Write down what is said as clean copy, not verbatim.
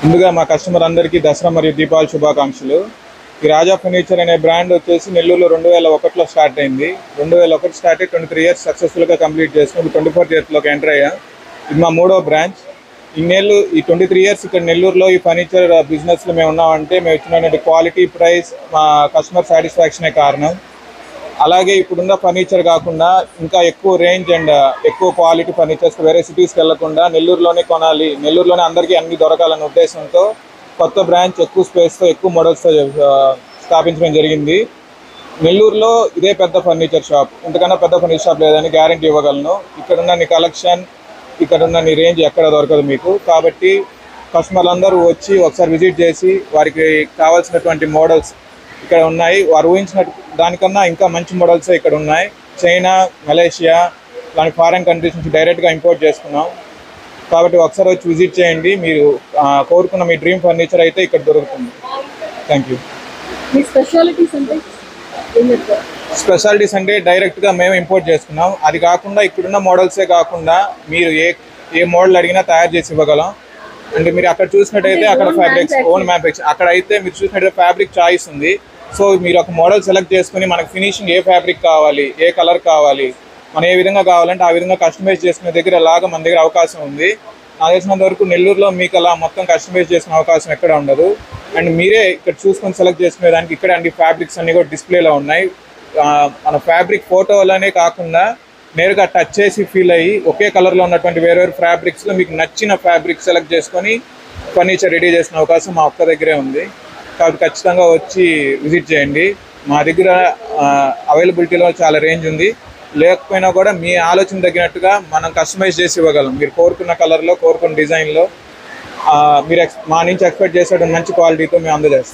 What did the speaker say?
ముందుగా మా కస్టమర్ అందరికీ దసరా మరియు దీపావళి శుభాకాంక్షలు. ఈ రాజా ఫర్నిచర్ అనే బ్రాండ్ వచ్చేసి నెల్లూరులో 2001లో స్టార్ట్ అయింది. 2001 స్టార్ట్ అయ్యి 23 ఇయర్స్ సక్సెస్ఫుల్గా కంప్లీట్ చేసుకుని 24th ఇయర్లోకి ఎంటర్ అయ్యా. ఇది మా 3వ బ్రాంచ్. ఈ 23 ఇయర్స్ ఇక్కడ నెల్లూరులో ఈ ఫర్నిచర్ బిజినెస్లో మేము ఉన్నామంటే మేము ఇచ్చినటువంటి క్వాలిటీ, ప్రైస్, మా కస్టమర్ సాటిస్ఫాక్షనే కారణం. అలాగే ఇప్పుడున్న ఫర్నిచర్ కాకుండా ఇంకా ఎక్కువ రేంజ్ అండ్ ఎక్కువ క్వాలిటీ ఫర్నిచర్స్ వేరే సిటీస్కి వెళ్లకుండా నెల్లూరులోనే కొనాలి, నెల్లూరులోనే అందరికీ అన్ని దొరకాలన్న ఉద్దేశంతో కొత్త బ్రాంచ్ ఎక్కువ స్పేస్తో ఎక్కువ మోడల్స్తో స్థాపించడం జరిగింది. నెల్లూరులో ఇదే పెద్ద ఫర్నిచర్ షాప్, ఇంతకన్నా పెద్ద ఫర్నిచర్ షాప్ లేదని గ్యారంటీ ఇవ్వగలను. ఇక్కడున్న నీ కలెక్షన్, ఇక్కడున్న నీ రేంజ్ ఎక్కడ దొరకదు మీకు. కాబట్టి కస్టమర్లు అందరూ వచ్చి ఒకసారి విజిట్ చేసి వారికి కావాల్సినటువంటి మోడల్స్ ఇక్కడ ఉన్నాయి. వారు ఊహించిన దానికన్నా ఇంకా మంచి మోడల్స్ ఇక్కడ ఉన్నాయి. చైనా, మలేషియా లాంటి ఫారెన్ కంట్రీస్ నుంచి డైరెక్ట్గా ఇంపోర్ట్ చేసుకున్నాం. కాబట్టి ఒకసారి వచ్చి విజిట్ చేయండి. మీరు కోరుకున్న మీ డ్రీమ్ ఫర్నిచర్ అయితే ఇక్కడ దొరుకుతుంది. Thank you. స్పెషాలిటీస్ అంటే డైరెక్ట్గా మేము ఇంపోర్ట్ చేసుకున్నాం. అది కాకుండా ఇక్కడున్న మోడల్సే కాకుండా మీరు ఏ మోడల్ అడిగినా తయారు చేసి ఇవ్వగలం. అంటే మీరు అక్కడ చూసినట్టయితే అక్కడ ఫ్యాబ్రిక్స్ ఓన్ మ్యానుఫ్యాక్చర్, అక్కడ అయితే మీరు చూసినట్టయితే ఫ్యాబ్రిక్ చాయిస్ ఉంది. సో మీరు ఒక మోడల్ సెలెక్ట్ చేసుకుని మనకు ఫినిషింగ్ ఏ ఫ్యాబ్రిక్ కావాలి, ఏ కలర్ కావాలి, మనం ఏ విధంగా కావాలంటే ఆ విధంగా కస్టమైజ్ చేసుకునే దగ్గర అలాగా మన దగ్గర అవకాశం ఉంది. నాకు తెలిసినంత వరకు నెల్లూరులో మీకు అలా మొత్తం కస్టమైజ్ చేసుకునే అవకాశం ఎక్కడ ఉండదు. అండ్ మీరే ఇక్కడ చూసుకొని సెలెక్ట్ చేసుకునే దానికి ఇక్కడ అన్ని ఫ్యాబ్రిక్స్ అన్నీ కూడా డిస్ప్లేలో ఉన్నాయి. మన ఫ్యాబ్రిక్ ఫోటోలనే కాకుండా నేరుగా టచ్ చేసి ఫీల్ అయ్యి ఒకే కలర్లో ఉన్నటువంటి వేరే ఫ్యాబ్రిక్స్లో మీకు నచ్చిన ఫ్యాబ్రిక్ సెలెక్ట్ చేసుకొని ఫర్నిచర్ రెడీ చేసిన అవకాశం మా ఒక్క దగ్గరే ఉంది. కాబట్టి ఖచ్చితంగా వచ్చి విజిట్ చేయండి. మా దగ్గర అవైలబిలిటీలో చాలా రేంజ్ ఉంది. లేకపోయినా కూడా మీ ఆలోచన తగినట్టుగా మనం కస్టమైజ్ చేసి ఇవ్వగలం. మీరు కోరుకున్న కలర్లో, కోరుకున్న డిజైన్లో మీరు మా నుంచి ఎక్స్పెక్ట్ చేసేటువంటి మంచి క్వాలిటీతో మేము అందజేస్తాం.